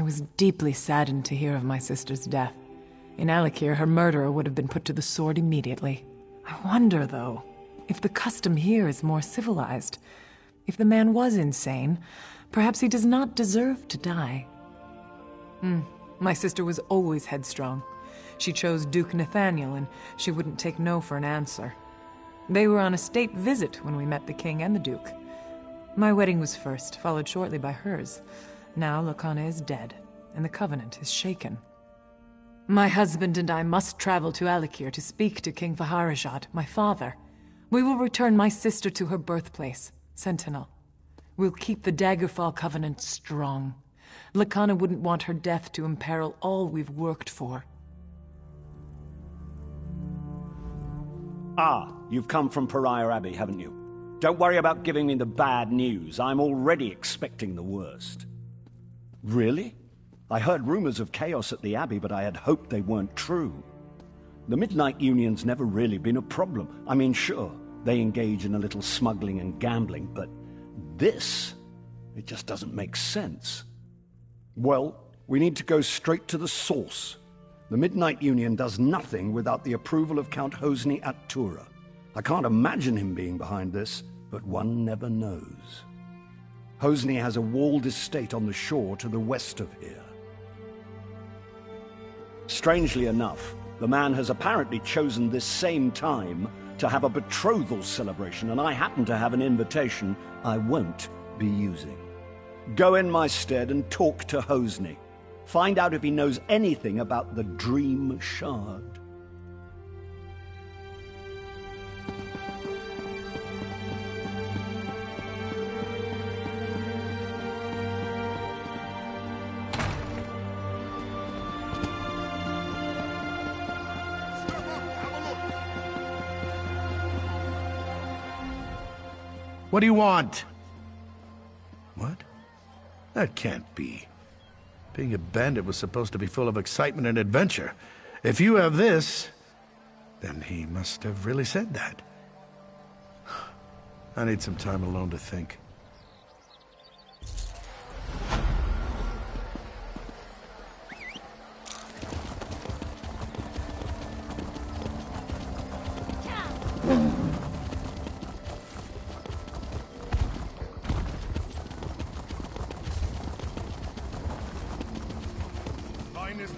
was deeply saddened to hear of my sister's death. In Alikir, her murderer would have been put to the sword immediately. I wonder, though, if the custom here is more civilized. If the man was insane, perhaps he does not deserve to die. My sister was always headstrong. She chose Duke Nathaniel, and she wouldn't take no for an answer. They were on a state visit when we met the king and the duke. My wedding was first, followed shortly by hers. Now Lakana is dead, and the covenant is shaken. My husband and I must travel to Alikir to speak to King Vaharajad, my father. We will return my sister to her birthplace, Sentinel. We'll keep the Daggerfall covenant strong. Lakana wouldn't want her death to imperil all we've worked for. Ah, you've come from Pariah Abbey, haven't you? Don't worry about giving me the bad news. I'm already expecting the worst. Really? I heard rumors of chaos at the Abbey, but I had hoped they weren't true. The Midnight Union's never really been a problem. I mean, sure, they engage in a little smuggling and gambling, but this, it just doesn't make sense. Well, we need to go straight to the source. The Midnight Union does nothing without the approval of Count Hosni at Tura. I can't imagine him being behind this, but one never knows. Hosni has a walled estate on the shore to the west of here. Strangely enough, the man has apparently chosen this same time to have a betrothal celebration, and I happen to have an invitation I won't be using. Go in my stead and talk to Hosni. Find out if he knows anything about the Dream Shard. What do you want? What? That can't be. Being a bandit was supposed to be full of excitement and adventure. If you have this, then he must have really said that. I need some time alone to think.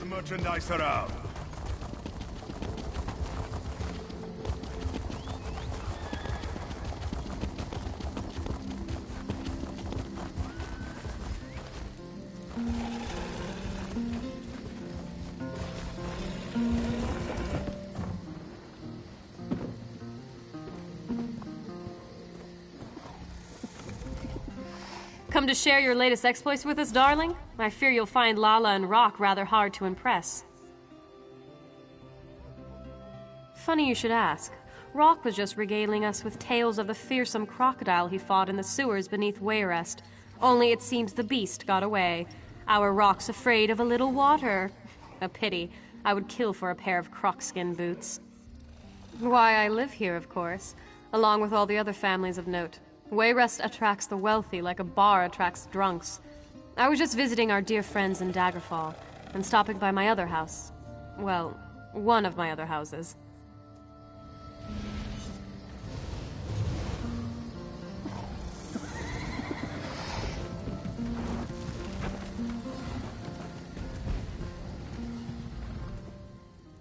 Merchandise around. Come to share your latest exploits with us, darling? I fear you'll find Lala and Rock rather hard to impress. Funny you should ask. Rock was just regaling us with tales of the fearsome crocodile he fought in the sewers beneath Wayrest. Only it seems the beast got away. Our Rock's afraid of a little water. A pity. I would kill for a pair of crocskin boots. Why, I live here, of course, along with all the other families of note. Wayrest attracts the wealthy like a bar attracts drunks. I was just visiting our dear friends in Daggerfall, and stopping by my other house. Well, one of my other houses.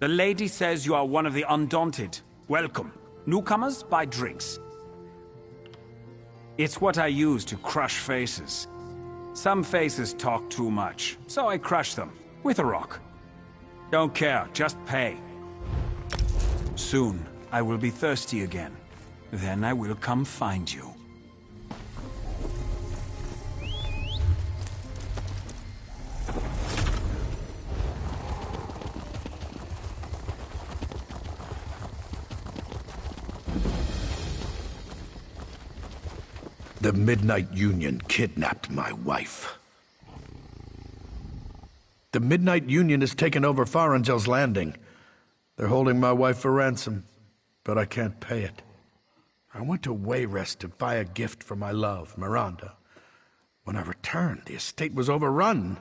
The lady says you are one of the Undaunted. Welcome. Newcomers, buy drinks. It's what I use to crush faces. Some faces talk too much, so I crush them with a rock. Don't care, just pay. Soon, I will be thirsty again. Then I will come find you. The Midnight Union kidnapped my wife. The Midnight Union has taken over Farangel's Landing. They're holding my wife for ransom, but I can't pay it. I went to Wayrest to buy a gift for my love, Miranda. When I returned, the estate was overrun.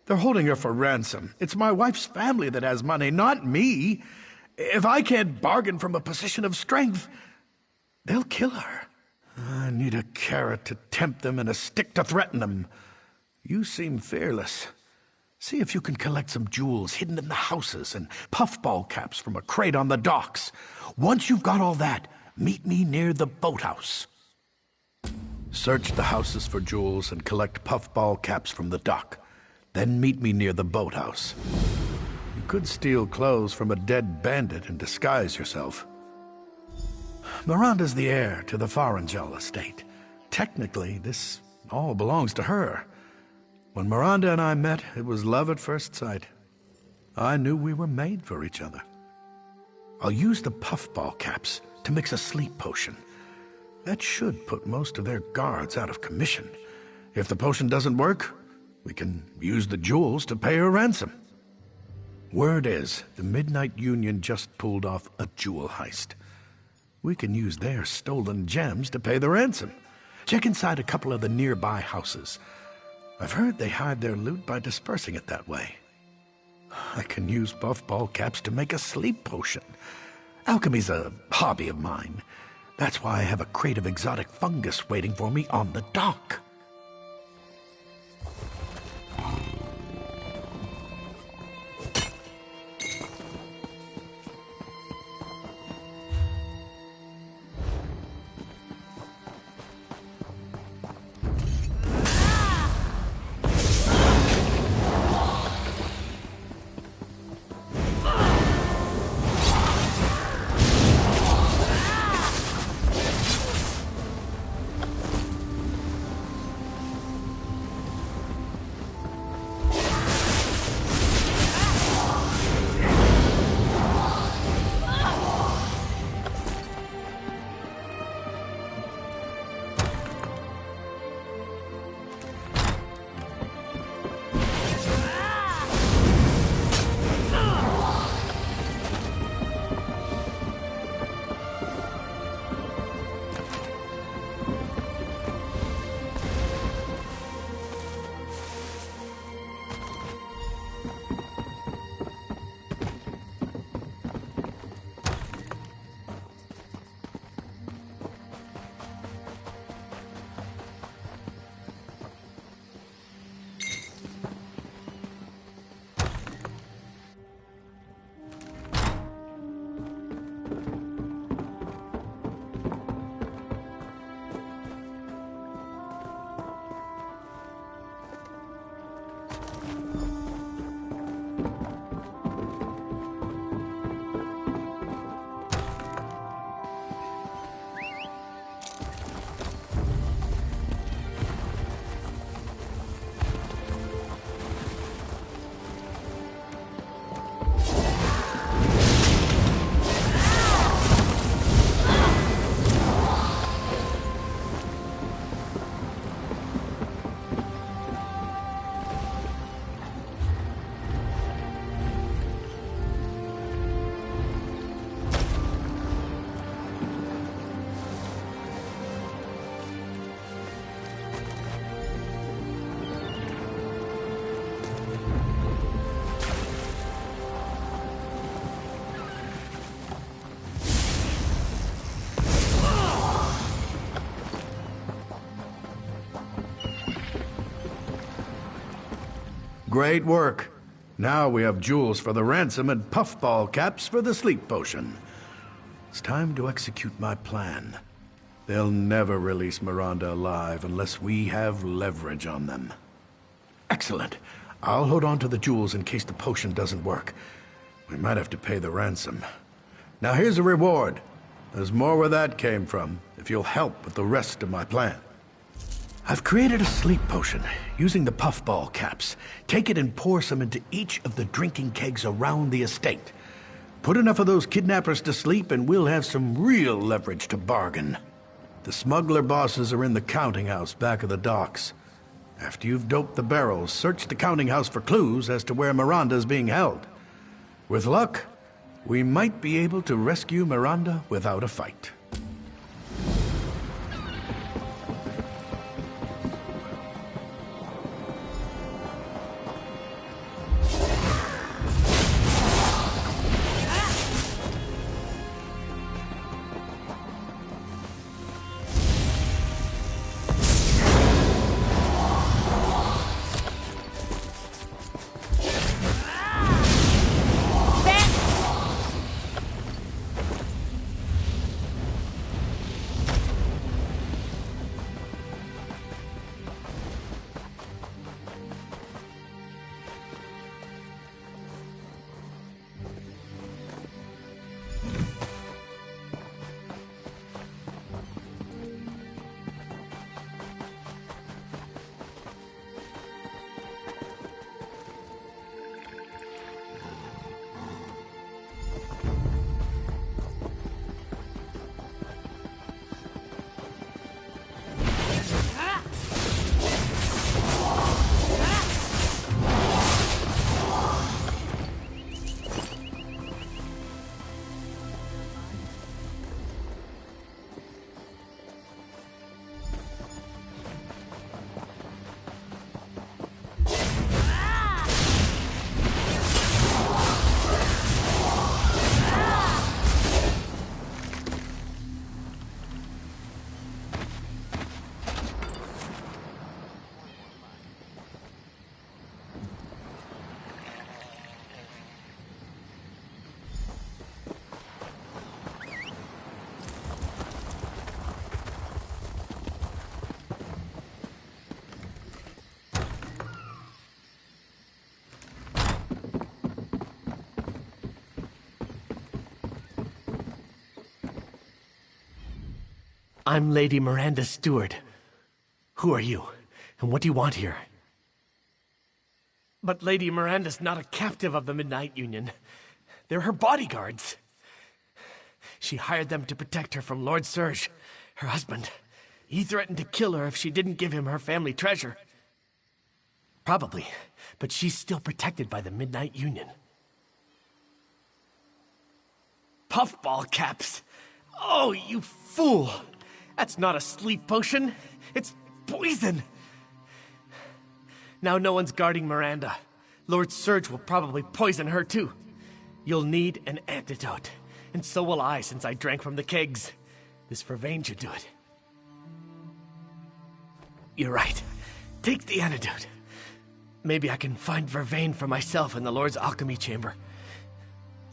They're holding her for ransom. It's my wife's family that has money, not me. If I can't bargain from a position of strength, they'll kill her. I need a carrot to tempt them and a stick to threaten them. You seem fearless. See if you can collect some jewels hidden in the houses and puffball caps from a crate on the docks. Once you've got all that, meet me near the boathouse. Search the houses for jewels and collect puffball caps from the dock. Then meet me near the boathouse. You could steal clothes from a dead bandit and disguise yourself. Miranda's the heir to the Farangel estate. Technically, this all belongs to her. When Miranda and I met, it was love at first sight. I knew we were made for each other. I'll use the puffball caps to mix a sleep potion. That should put most of their guards out of commission. If the potion doesn't work, we can use the jewels to pay her ransom. Word is, the Midnight Union just pulled off a jewel heist. We can use their stolen gems to pay the ransom. Check inside a couple of the nearby houses. I've heard they hide their loot by dispersing it that way. I can use puffball caps to make a sleep potion. Alchemy's a hobby of mine. That's why I have a crate of exotic fungus waiting for me on the dock. Great work. Now we have jewels for the ransom and puffball caps for the sleep potion. It's time to execute my plan. They'll never release Miranda alive unless we have leverage on them. Excellent. I'll hold on to the jewels in case the potion doesn't work. We might have to pay the ransom. Now here's a reward. There's more where that came from, if you'll help with the rest of my plan. I've created a sleep potion using the puffball caps. Take it and pour some into each of the drinking kegs around the estate. Put enough of those kidnappers to sleep and we'll have some real leverage to bargain. The smuggler bosses are in the counting house back of the docks. After you've doped the barrels, search the counting house for clues as to where Miranda's being held. With luck, we might be able to rescue Miranda without a fight. I'm Lady Miranda Stewart. Who are you, and what do you want here? But Lady Miranda's not a captive of the Midnight Union. They're her bodyguards. She hired them to protect her from Lord Serge, her husband. He threatened to kill her if she didn't give him her family treasure. Probably, but she's still protected by the Midnight Union. Puffball caps! Oh, you fool! That's not a sleep potion. It's poison. Now no one's guarding Miranda. Lord Serge will probably poison her too. You'll need an antidote. And so will I, since I drank from the kegs. This vervain should do it. You're right. Take the antidote. Maybe I can find vervain for myself in the Lord's alchemy chamber.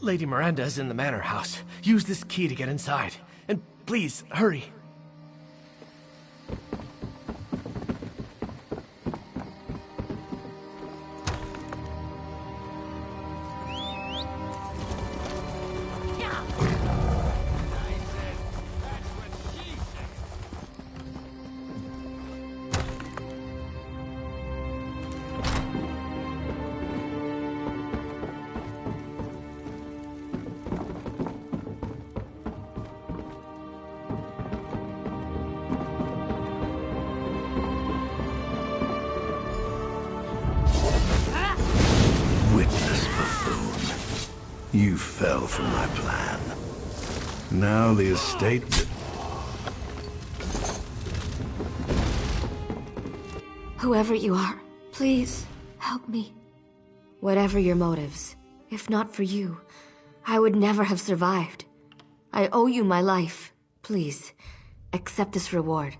Lady Miranda is in the manor house. Use this key to get inside. And please, hurry. You fell for my plan. Now the estate... Whoever you are, please help me. Whatever your motives, if not for you, I would never have survived. I owe you my life. Please, accept this reward.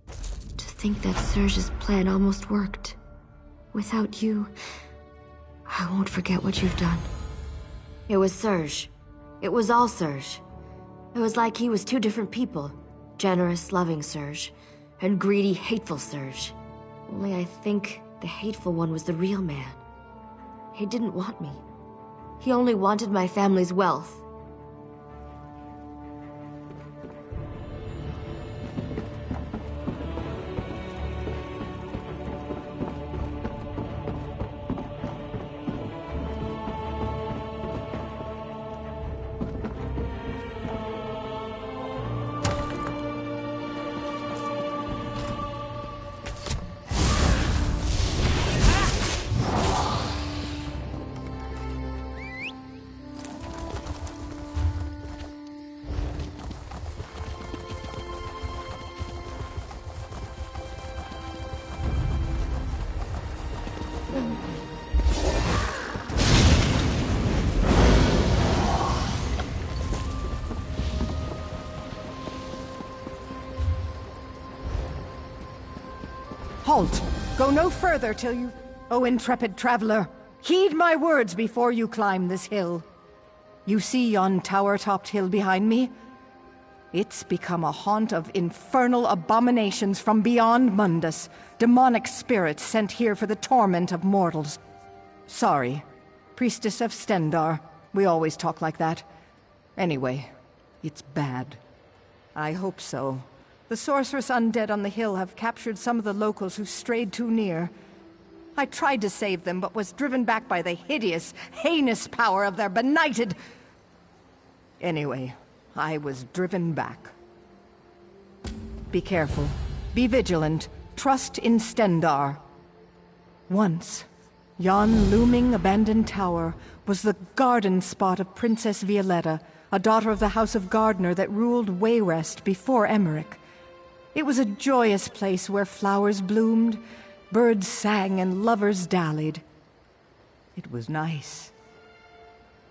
To think that Serge's plan almost worked. Without you, I won't forget what you've done. It was Serge. It was all Serge. It was like he was two different people. Generous, loving Serge, and greedy, hateful Serge. Only I think the hateful one was the real man. He didn't want me. He only wanted my family's wealth. Halt! Go no further till you... O intrepid traveler, heed my words before you climb this hill. You see yon tower-topped hill behind me? It's become a haunt of infernal abominations from beyond Mundus, demonic spirits sent here for the torment of mortals. Sorry, priestess of Stendar. We always talk like that. Anyway, it's bad. I hope so. The sorceress undead on the hill have captured some of the locals who strayed too near. I tried to save them, but was driven back by the hideous, heinous power of their benighted... Anyway, I was driven back. Be careful. Be vigilant. Trust in Stendar. Once, yon looming abandoned tower was the garden spot of Princess Violetta, a daughter of the House of Gardner that ruled Wayrest before Emmerich. It was a joyous place where flowers bloomed, birds sang, and lovers dallied. It was nice.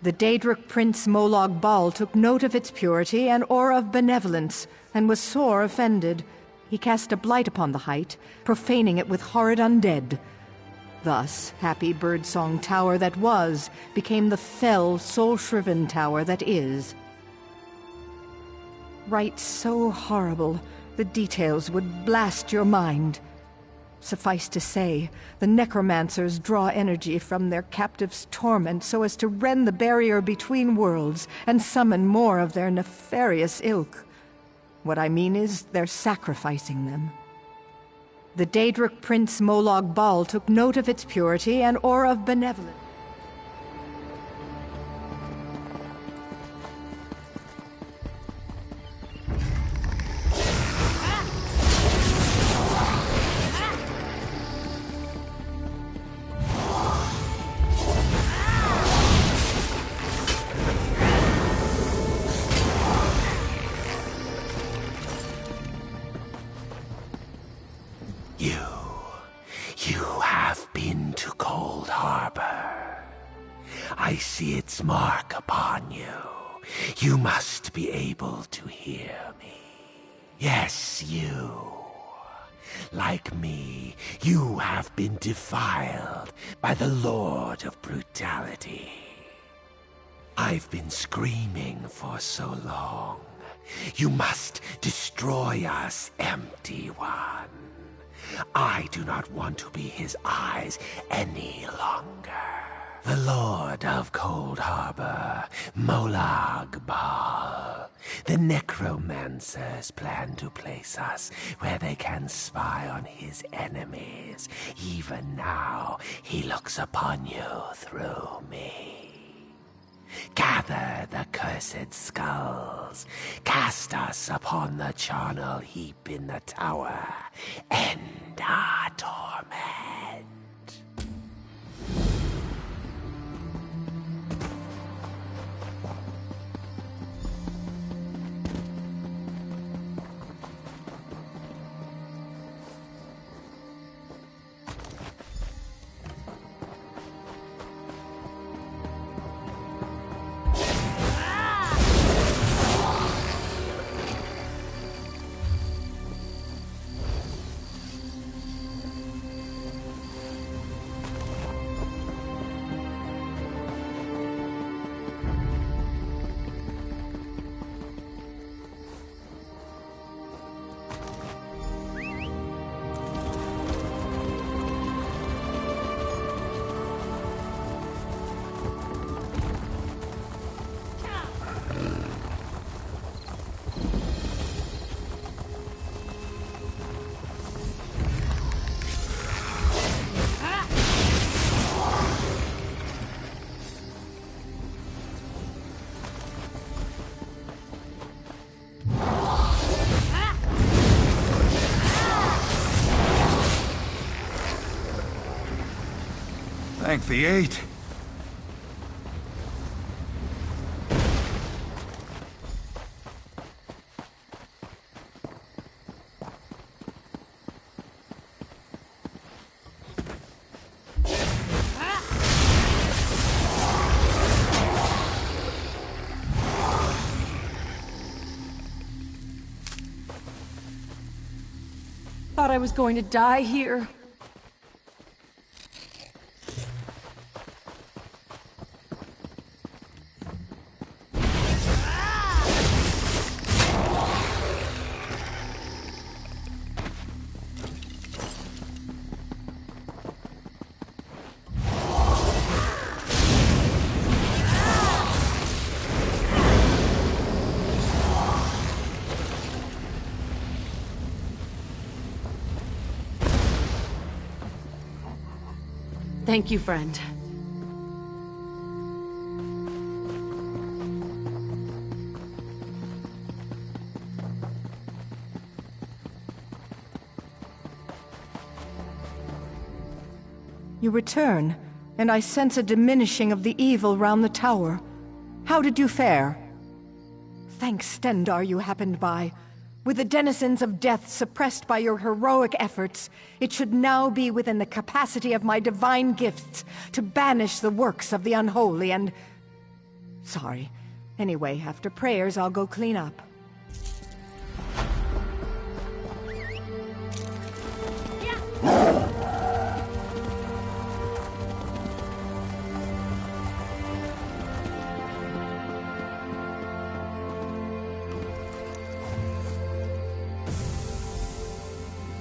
The Daedric Prince Molag Bal took note of its purity and aura of benevolence, and was sore offended. He cast a blight upon the height, profaning it with horrid undead. Thus, happy birdsong tower that was became the fell, soul-shriven tower that is. Rites so horrible, the details would blast your mind. Suffice to say, the necromancers draw energy from their captives' torment so as to rend the barrier between worlds and summon more of their nefarious ilk. What I mean is, they're sacrificing them. The Daedric Prince Molag Bal took note of its purity and aura of benevolence. You have been to Cold Harbor. I see its mark upon you. You must be able to hear me. Yes, you. Like me, you have been defiled by the Lord of Brutality. I've been screaming for so long. You must destroy us, Empty One. I do not want to be his eyes any longer. The Lord of Cold Harbor, Molag Bal. The necromancers plan to place us where they can spy on his enemies. Even now, he looks upon you through me. Gather the cursed skulls, cast us upon the charnel heap in the tower, end our torment. Thank the eight. Thought I was going to die here. Thank you, friend. You return, and I sense a diminishing of the evil round the tower. How did you fare? Thanks, Stendarr, you happened by. With the denizens of death suppressed by your heroic efforts, it should now be within the capacity of my divine gifts to banish the works of the unholy and... Sorry. Anyway, after prayers, I'll go clean up.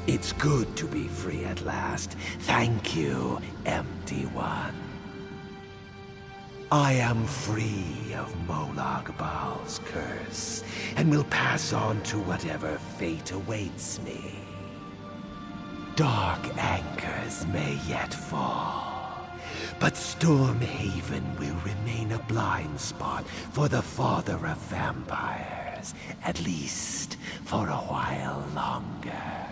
It's good to be free at last. Thank you, Empty One. I am free of Molag Baal's curse, and will pass on to whatever fate awaits me. Dark anchors may yet fall, but Stormhaven will remain a blind spot for the father of vampires, at least for a while longer.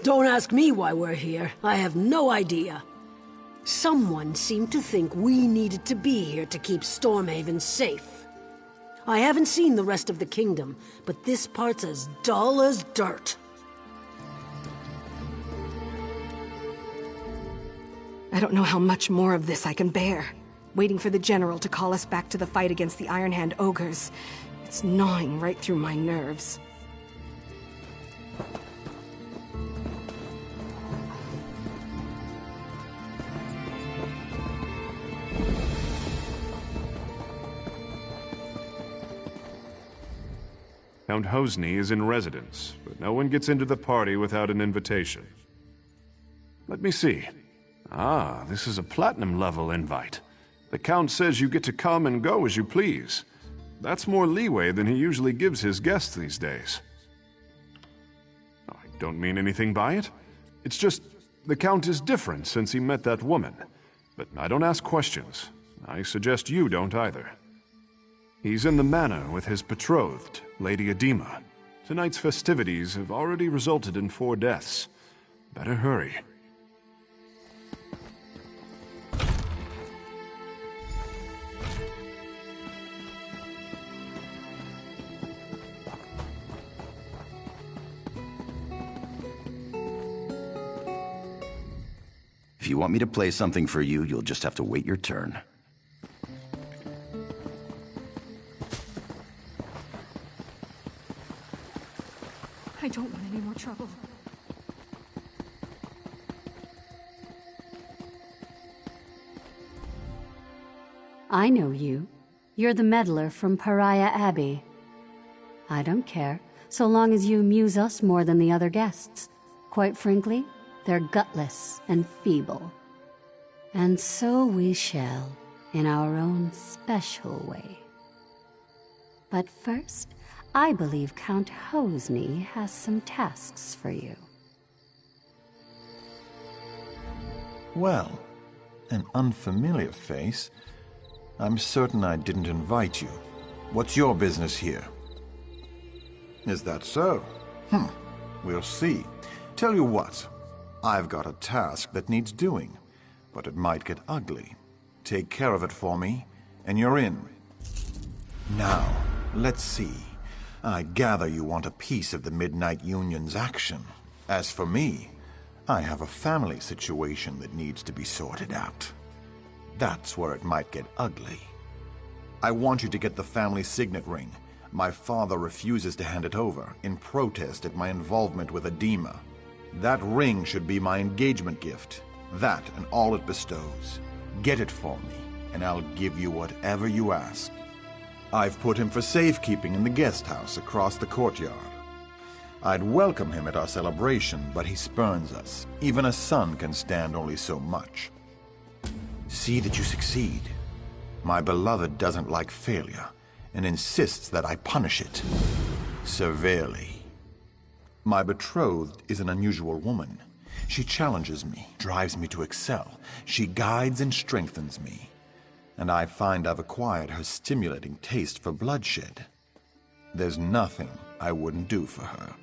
Don't ask me why we're here. I have no idea. Someone seemed to think we needed to be here to keep Stormhaven safe. I haven't seen the rest of the kingdom, but this part's as dull as dirt. I don't know how much more of this I can bear. Waiting for the general to call us back to the fight against the Iron Hand ogres. It's gnawing right through my nerves. Count Hosni is in residence, but no one gets into the party without an invitation. Let me see. Ah, this is a platinum-level invite. The Count says you get to come and go as you please. That's more leeway than he usually gives his guests these days. I don't mean anything by it. It's just, the Count is different since he met that woman. But I don't ask questions. I suggest you don't either. He's in the manor with his betrothed, Lady Edema. Tonight's festivities have already resulted in 4 deaths. Better hurry. If you want me to play something for you, you'll just have to wait your turn. I don't want any more trouble. I know you. You're the meddler from Pariah Abbey. I don't care, so long as you amuse us more than the other guests. Quite frankly, they're gutless and feeble. And so we shall, in our own special way. But first, I believe Count Hosni has some tasks for you. Well, an unfamiliar face. I'm certain I didn't invite you. What's your business here? Is that so? We'll see. Tell you what, I've got a task that needs doing, but it might get ugly. Take care of it for me, and you're in. Now, let's see. I gather you want a piece of the Midnight Union's action. As for me, I have a family situation that needs to be sorted out. That's where it might get ugly. I want you to get the family signet ring. My father refuses to hand it over, in protest at my involvement with Edema. That ring should be my engagement gift. That and all it bestows. Get it for me, and I'll give you whatever you ask. I've put him for safekeeping in the guest house across the courtyard. I'd welcome him at our celebration, but he spurns us. Even a son can stand only so much. See that you succeed. My beloved doesn't like failure, and insists that I punish it severely. My betrothed is an unusual woman. She challenges me, drives me to excel. She guides and strengthens me. And I find I've acquired her stimulating taste for bloodshed. There's nothing I wouldn't do for her.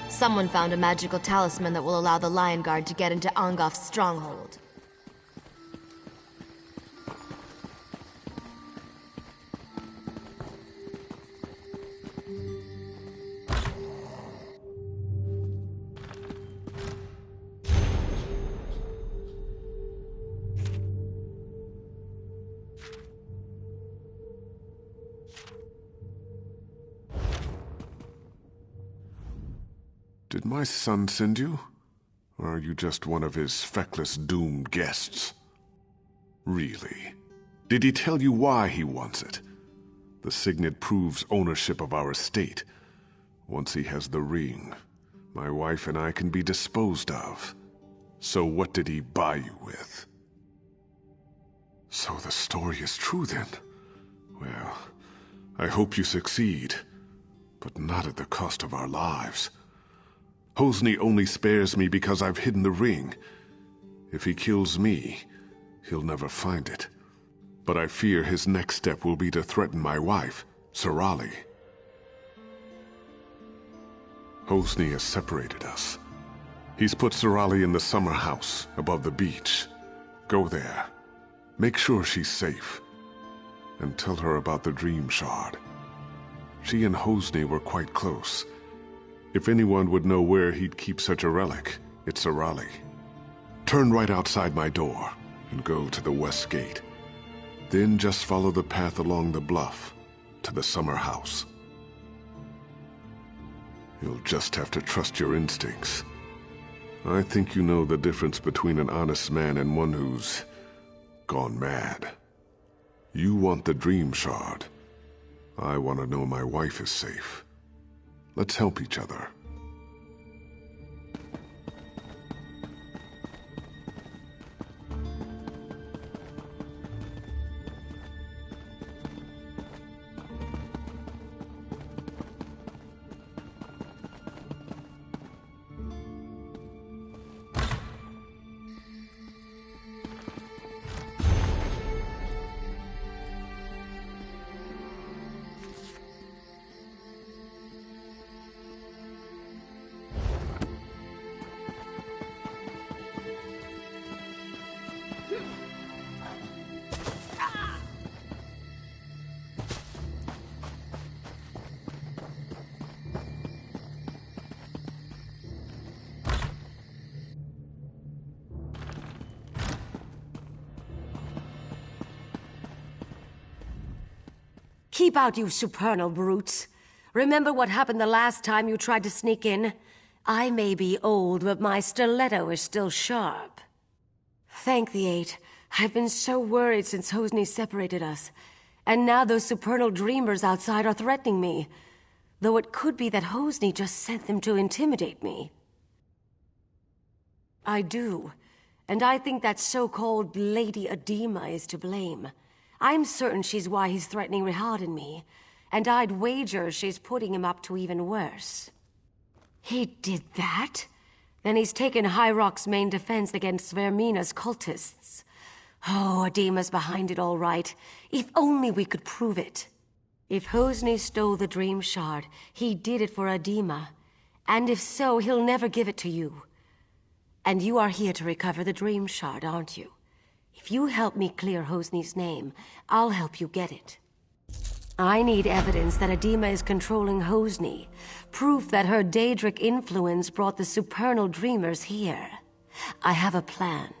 Someone found a magical talisman that will allow the Lion Guard to get into Angof's stronghold. Did my son send you? Or are you just one of his feckless, doomed guests? Really? Did he tell you why he wants it? The signet proves ownership of our estate. Once he has the ring, my wife and I can be disposed of. So what did he buy you with? So the story is true then? Well, I hope you succeed, but not at the cost of our lives. Hosni only spares me because I've hidden the ring. If he kills me, he'll never find it. But I fear his next step will be to threaten my wife, Sorali. Hosni has separated us. He's put Sorali in the summer house above the beach. Go there. Make sure she's safe. And tell her about the Dream Shard. She and Hosni were quite close. If anyone would know where he'd keep such a relic, it's Sorali. Turn right outside my door and go to the west gate. Then just follow the path along the bluff to the summer house. You'll just have to trust your instincts. I think you know the difference between an honest man and one who's gone mad. You want the Dream Shard. I want to know my wife is safe. Let's help each other. Keep out, you supernal brutes. Remember what happened the last time you tried to sneak in? I may be old, but my stiletto is still sharp. Thank the Eight. I've been so worried since Hosni separated us. And now those supernal dreamers outside are threatening me. Though it could be that Hosni just sent them to intimidate me. I do. And I think that so-called Lady Adema is to blame. I'm certain she's why he's threatening Rihad and me. And I'd wager she's putting him up to even worse. He did that? Then he's taken High Rock's main defense against Vermina's cultists. Oh, Adema's behind it all right. If only we could prove it. If Hosni stole the Dream Shard, he did it for Adema. And if so, he'll never give it to you. And you are here to recover the Dream Shard, aren't you? If you help me clear Hosni's name, I'll help you get it. I need evidence that Adema is controlling Hosni. Proof that her Daedric influence brought the supernal dreamers here. I have a plan.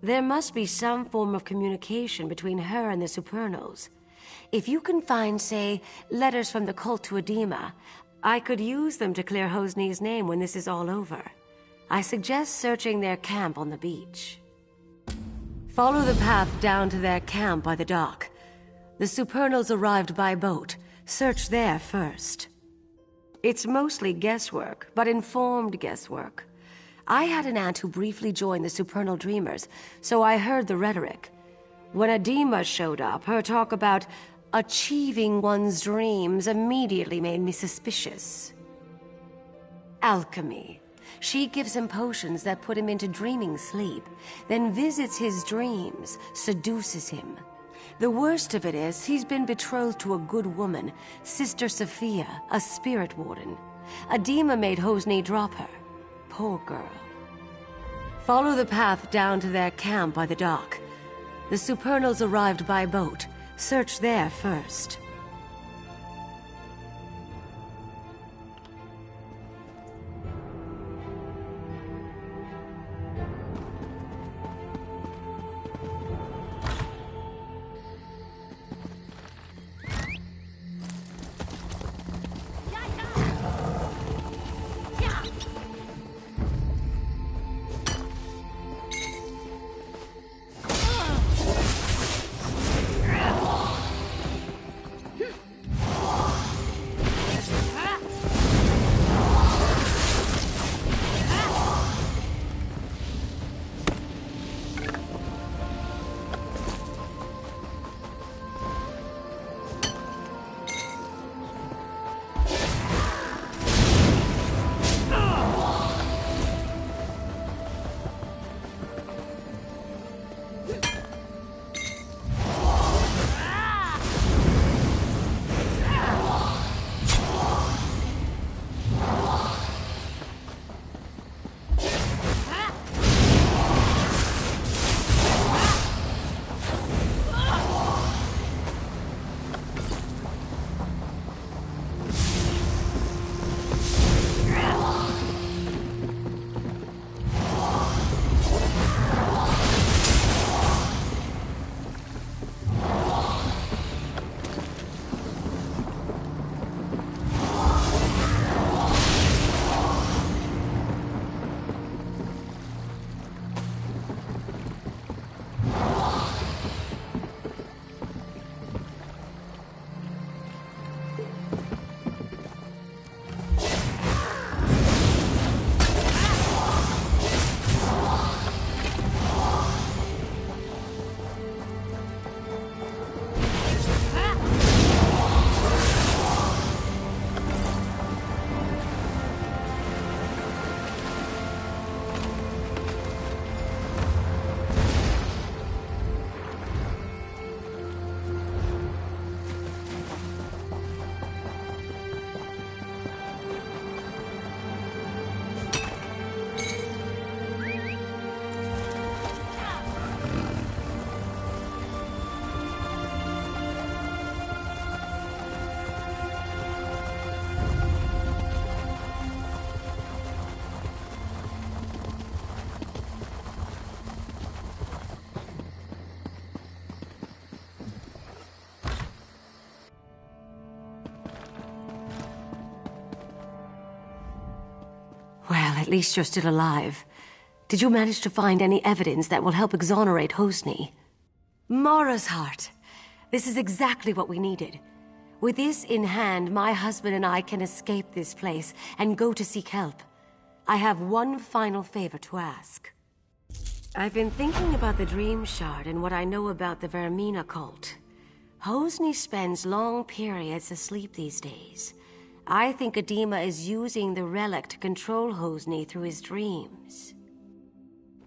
There must be some form of communication between her and the supernals. If you can find, say, letters from the cult to Adema, I could use them to clear Hosni's name when this is all over. I suggest searching their camp on the beach. Follow the path down to their camp by the dock. The supernals arrived by boat. Search there first. It's mostly guesswork, but informed guesswork. I had an aunt who briefly joined the supernal dreamers, so I heard the rhetoric. When Adema showed up, her talk about achieving one's dreams immediately made me suspicious. Alchemy. She gives him potions that put him into dreaming sleep, then visits his dreams, seduces him. The worst of it is, he's been betrothed to a good woman, Sister Sophia, a spirit warden. Adema made Hosni drop her. Poor girl. Follow the path down to their camp by the dock. The supernals arrived by boat. Search there first. Well, at least you're still alive. Did you manage to find any evidence that will help exonerate Hosni? Mara's heart. This is exactly what we needed. With this in hand, my husband and I can escape this place and go to seek help. I have one final favor to ask. I've been thinking about the Dream Shard and what I know about the Vermina cult. Hosni spends long periods asleep these days. I think Adema is using the relic to control Hosni through his dreams.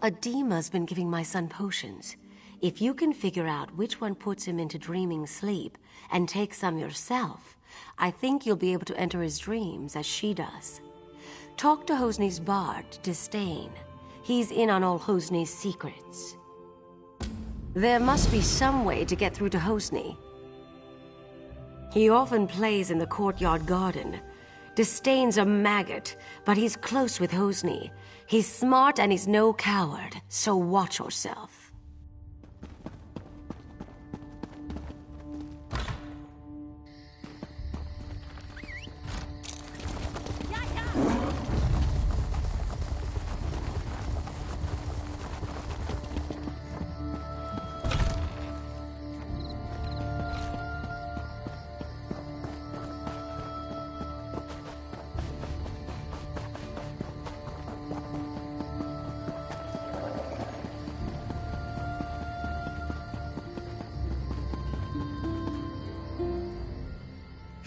Adema's been giving my son potions. If you can figure out which one puts him into dreaming sleep, and take some yourself, I think you'll be able to enter his dreams as she does. Talk to Hosni's bard, Disdain. He's in on all Hosni's secrets. There must be some way to get through to Hosni. He often plays in the courtyard garden. Disdain's a maggot, but he's close with Hosni. He's smart and he's no coward, so watch yourself.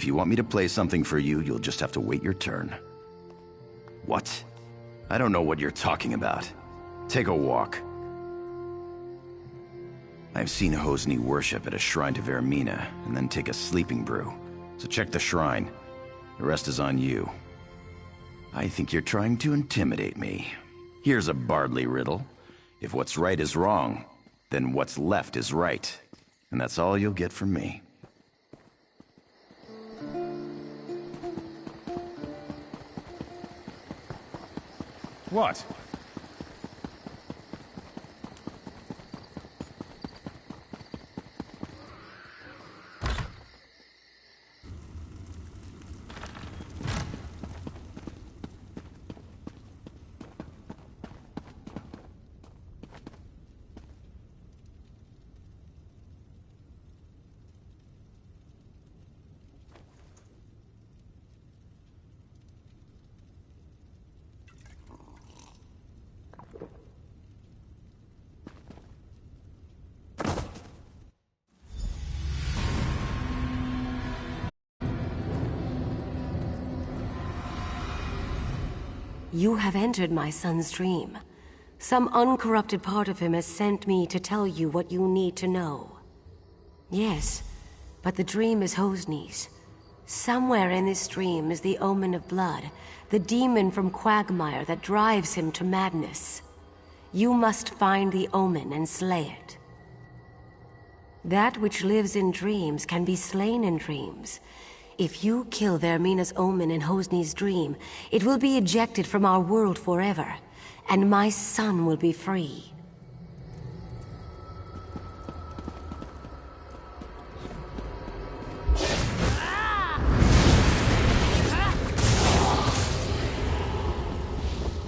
If you want me to play something for you, you'll just have to wait your turn. What? I don't know what you're talking about. Take a walk. I've seen Hosni worship at a shrine to Vermina, and then take a sleeping brew. So check the shrine. The rest is on you. I think you're trying to intimidate me. Here's a Bardley riddle. If what's right is wrong, then what's left is right. And that's all you'll get from me. What? You have entered my son's dream. Some uncorrupted part of him has sent me to tell you what you need to know. Yes, but the dream is Hosni's. Somewhere in this dream is the omen of blood, the demon from Quagmire that drives him to madness. You must find the omen and slay it. That which lives in dreams can be slain in dreams. If you kill Vermina's omen in Hosni's dream, it will be ejected from our world forever, and my son will be free.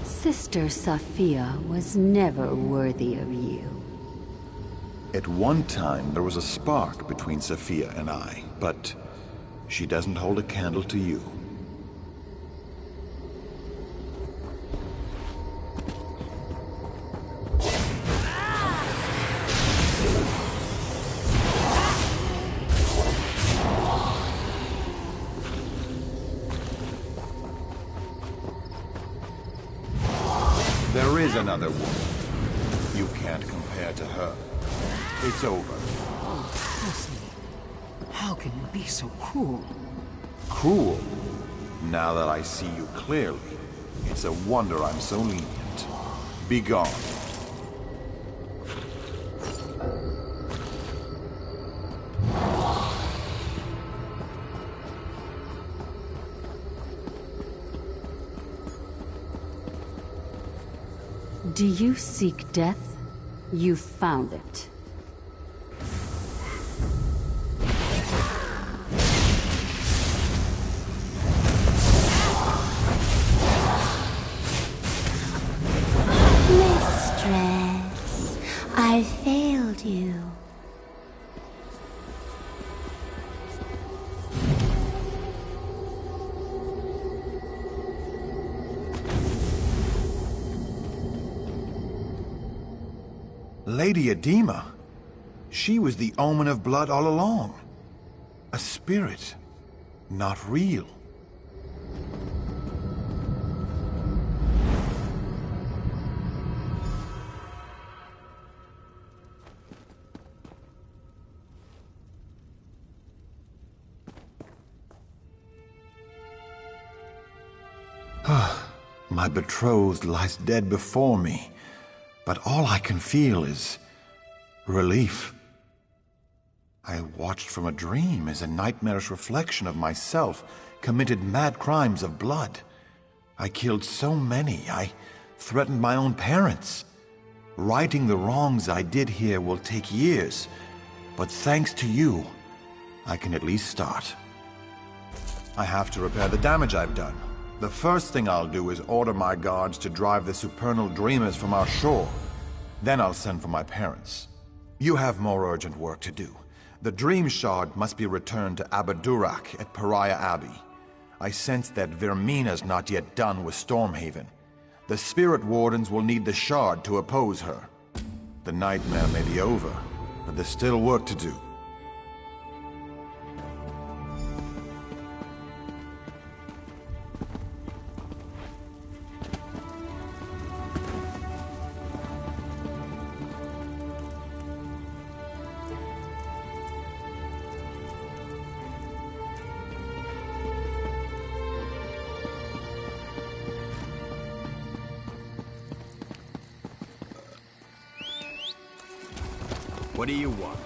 Sister Sophia was never worthy of you. At one time, there was a spark between Sophia and I, but she doesn't hold a candle to you. There is another woman. You can't compare to her. It's over. Oh, Hosni. How can you be so cruel? Cruel? Now that I see you clearly, it's a wonder I'm so lenient. Be gone. Do you seek death? You found it. Lady Edema. She was the omen of blood all along. A spirit, not real. My betrothed lies dead before me, but all I can feel is relief. I watched from a dream as a nightmarish reflection of myself committed mad crimes of blood. I killed so many, I threatened my own parents. Righting the wrongs I did here will take years, but thanks to you, I can at least start. I have to repair the damage I've done. The first thing I'll do is order my guards to drive the supernal dreamers from our shore. Then I'll send for my parents. You have more urgent work to do. The Dream Shard must be returned to Abadurak at Pariah Abbey. I sense that Vermina's not yet done with Stormhaven. The Spirit Wardens will need the Shard to oppose her. The nightmare may be over, but there's still work to do. What do you want?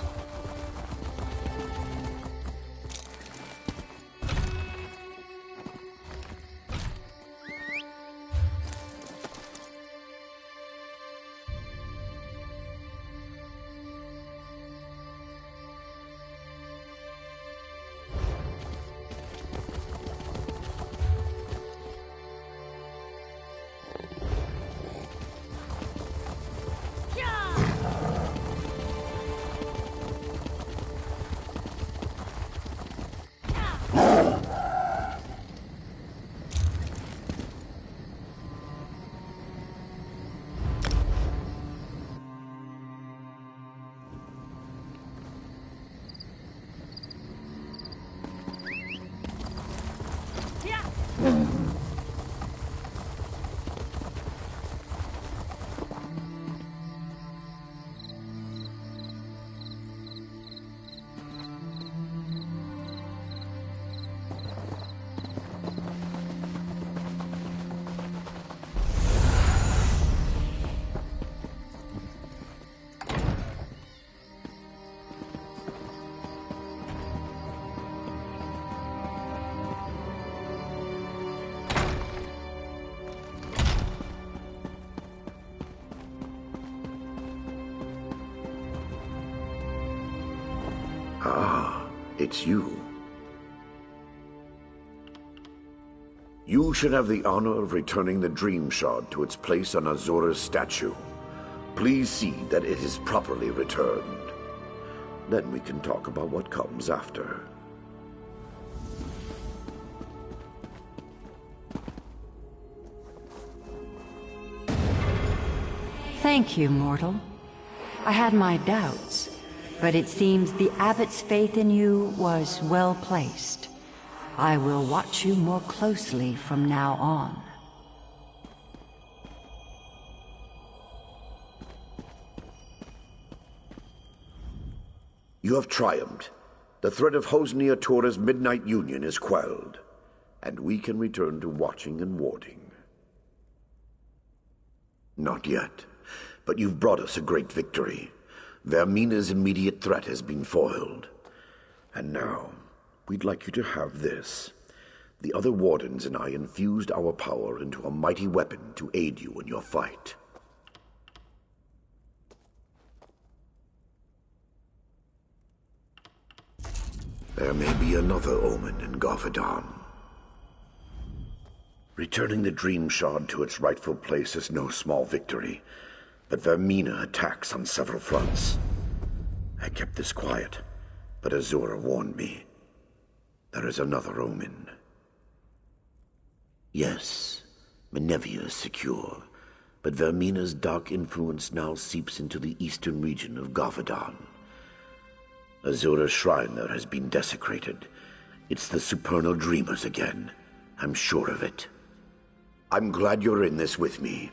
It's you. You should have the honor of returning the Dream Shard to its place on Azura's statue. Please see that it is properly returned. Then we can talk about what comes after. Thank you, mortal. I had my doubts, but it seems the abbot's faith in you was well placed. I will watch you more closely from now on. You have triumphed. The threat of Hosnia Tora's Midnight Union is quelled, and we can return to watching and warding. Not yet, but you've brought us a great victory. Vermina's immediate threat has been foiled. And now, we'd like you to have this. The other wardens and I infused our power into a mighty weapon to aid you in your fight. There may be another omen in Garvadon. Returning the Dream Shard to its rightful place is no small victory, but Vermina attacks on several fronts. I kept this quiet, but Azura warned me. There is another omen. Yes, Menevia is secure, but Vermina's dark influence now seeps into the eastern region of Gavadon. Azura's shrine there has been desecrated. It's the supernal dreamers again. I'm sure of it. I'm glad you're in this with me.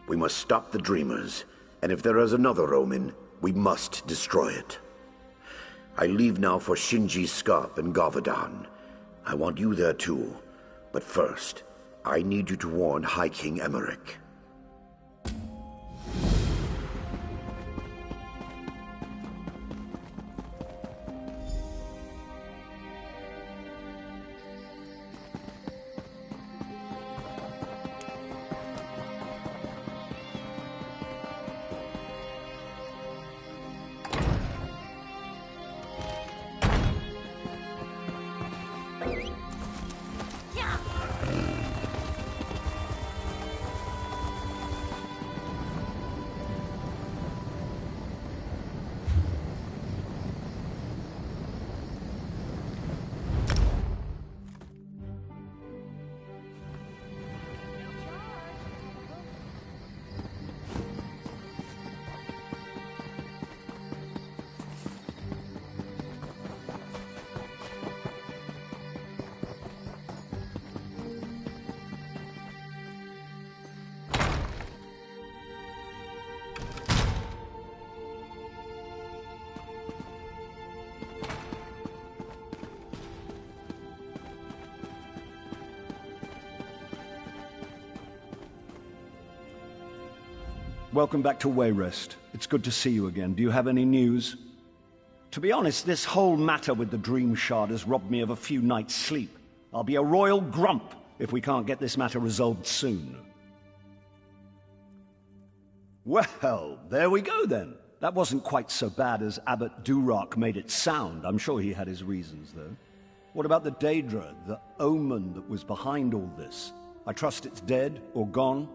We must stop the dreamers, and if there is another omen, we must destroy it. I leave now for Shinji's Scarp in Gavadon. I want you there too. But first, I need you to warn High King Emmerich. Welcome back to Wayrest. It's good to see you again. Do you have any news? To be honest, this whole matter with the Dream Shard has robbed me of a few nights' sleep. I'll be a royal grump if we can't get this matter resolved soon. Well, there we go then. That wasn't quite so bad as Abbot Durak made it sound. I'm sure he had his reasons, though. What about the Daedra, the omen that was behind all this? I trust it's dead or gone?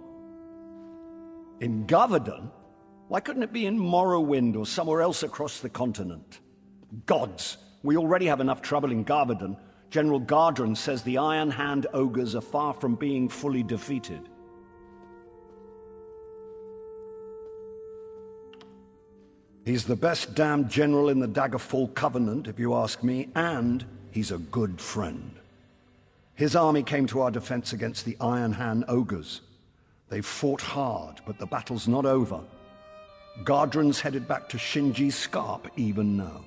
In Gavadon? Why couldn't it be in Morrowind or somewhere else across the continent? Gods! We already have enough trouble in Gavadon. General Gardren says the Iron Hand ogres are far from being fully defeated. He's the best damned general in the Daggerfall Covenant, if you ask me, and he's a good friend. His army came to our defense against the Iron Hand ogres. They've fought hard, but the battle's not over. Gardren's headed back to Shinji's Scarp even now.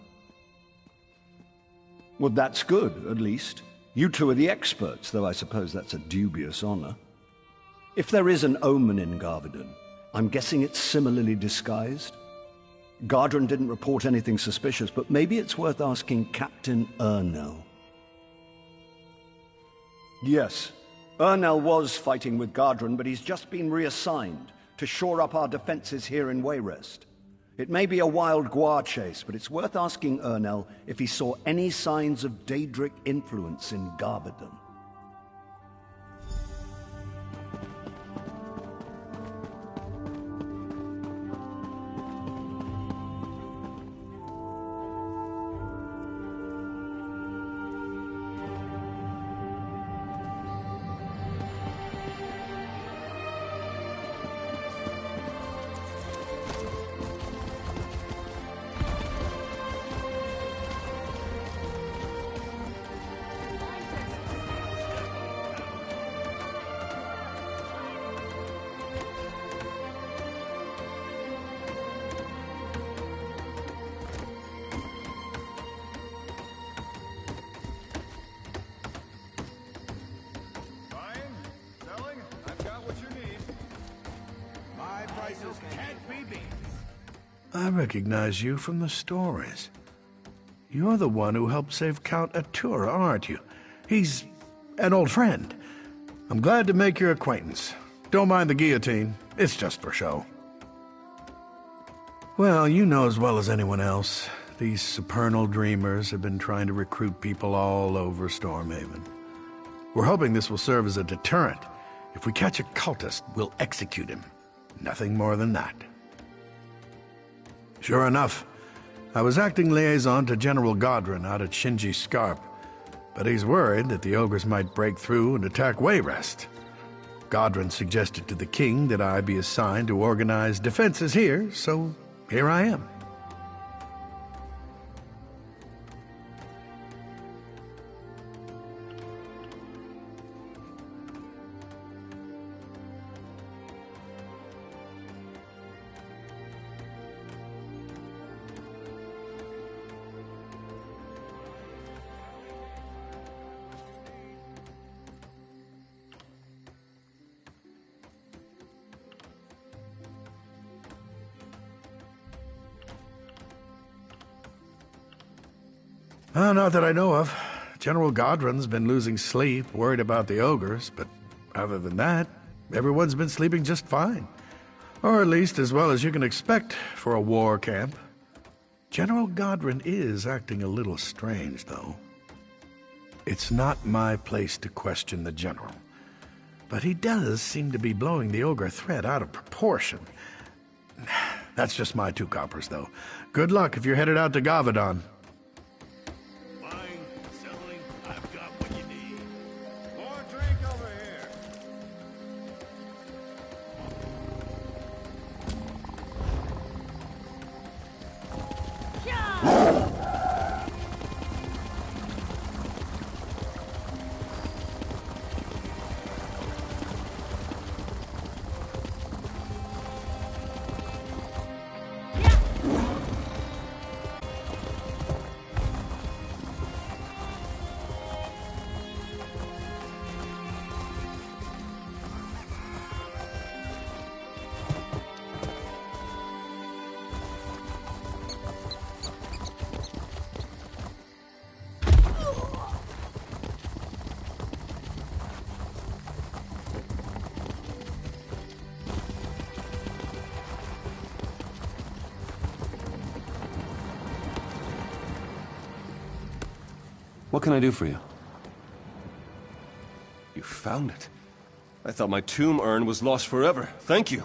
Well, that's good, at least. You two are the experts, though I suppose that's a dubious honor. If there is an omen in Gavadon, I'm guessing it's similarly disguised. Gardren didn't report anything suspicious, but maybe it's worth asking Captain Ernell. Yes. Ernell was fighting with Gardren, but he's just been reassigned to shore up our defenses here in Wayrest. It may be a wild guar chase, but it's worth asking Ernell if he saw any signs of Daedric influence in Gavadon. I recognize you from the stories. You're the one who helped save Count Atura, aren't you? He's an old friend. I'm glad to make your acquaintance. Don't mind the guillotine. It's just for show. Well, you know as well as anyone else, these supernal dreamers have been trying to recruit people all over Stormhaven. We're hoping this will serve as a deterrent. If we catch a cultist, we'll execute him. Nothing more than that. Sure enough, I was acting liaison to General Gardren out at Shinji's Scarp, but he's worried that the ogres might break through and attack Wayrest. Godwin suggested to the king that I be assigned to organize defenses here, so here I am. Not that I know of. General Godwin's been losing sleep, worried about the ogres, but other than that, everyone's been sleeping just fine. Or at least as well as you can expect for a war camp. General Godwin is acting a little strange, though. It's not my place to question the general, but he does seem to be blowing the ogre threat out of proportion. That's just my 2 coppers, though. Good luck if you're headed out to Gavadon. What can I do for you? You found it. I thought my tomb urn was lost forever. Thank you.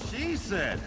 She said.